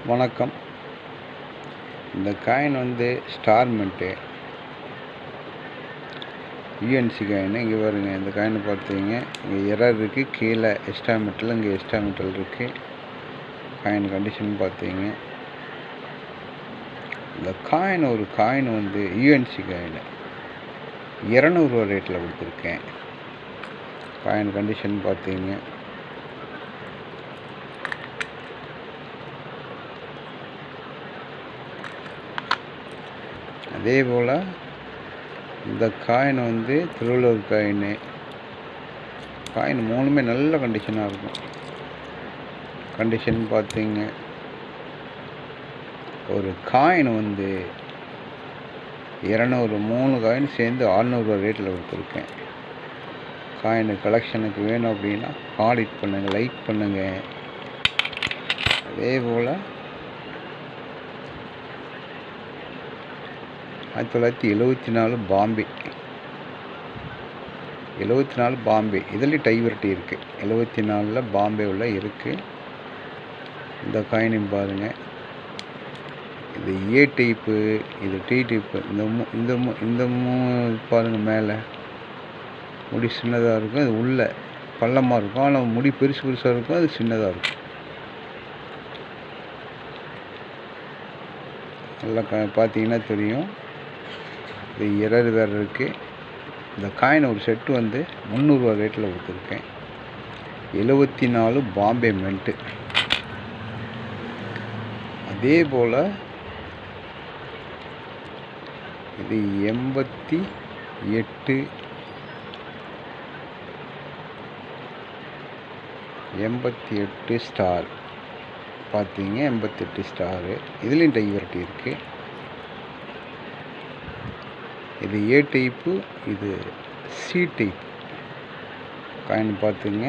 வணக்கம். இந்த coin star mint UNC coin. இங்கே பாருங்க, இந்த காயின் பார்த்தீங்க, இங்கே எரர் இருக்குது. கீழே எக்ஸ்ட்ரா மெட்டல், இங்கே எக்ஸ்ட்ரா மெட்டல் இருக்குது. காயின் கண்டிஷன் பார்த்தீங்க. இந்த காயின் ஒரு காயின் யூஎன்சி காயின் 200 ரூபா ரேட்டில் கொடுத்துருக்கேன். காயின் கண்டிஷன் பார்த்தீங்க. அதே போல் இந்த காயின் திருவள்ளுவர் காயின் மூணுமே நல்ல கண்டிஷனாக இருக்கும். கண்டிஷன் பார்த்தீங்க, ஒரு காயின் 200 3 காயின் சேர்ந்து 600 ரூபா ரேட்டில் கொடுத்துருக்கேன். காயின் கலெக்ஷனுக்கு வேணும் அப்படின்னா கான்டாக்ட் பண்ணுங்கள், லைக் பண்ணுங்கள். அதே போல் 1974 பாம்பே, 74 பாம்பே. இதுலேயும் டைவர்ட்டி இருக்குது. 74 பாம்பேவில் இருக்குது. இந்த காயினையும் பாருங்கள். இது ஏ டைப்பு, இது டி டைப்பு. இந்த பாருங்கள், மேலே முடி சின்னதாக இருக்கும், அது உள்ள பள்ளமாக இருக்கும். ஆனால் முடி பெருசாக இருக்கும், அது சின்னதாக இருக்கும். நல்லா பார்த்தீங்கன்னா தெரியும். இது எரர் வேறு இருக்குது. இந்த காயின் ஒரு செட்டு 300 ரூபா ரேட்டில் கொடுத்துருக்கேன். 74 பாம்பே மின்ட்டு. அதே போல் இது 88 ஸ்டார் பார்த்தீங்க. 88 ஸ்டாரு. இதுலேயும் டைவர்ட்டி இருக்குது. இது ஏ டைப்பு, இது சி டைப் காயின் பார்த்துங்க.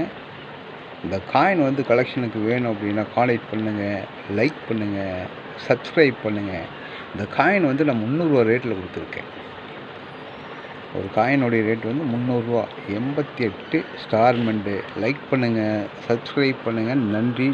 இந்த காயின் கலெக்ஷனுக்கு வேணும் அப்படின்னா கான்டாக்ட் பண்ணுங்கள், லைக் பண்ணுங்கள், சப்ஸ்கிரைப் பண்ணுங்கள். இந்த காயின் நான் 300 ரூபா ரேட்டில் கொடுத்துருக்கேன். ஒரு காயினுடைய ரேட் 300 ரூபா. 88 ஸ்டார் மின்ட்டு. லைக் பண்ணுங்கள், சப்ஸ்கிரைப் பண்ணுங்கள். நன்றி.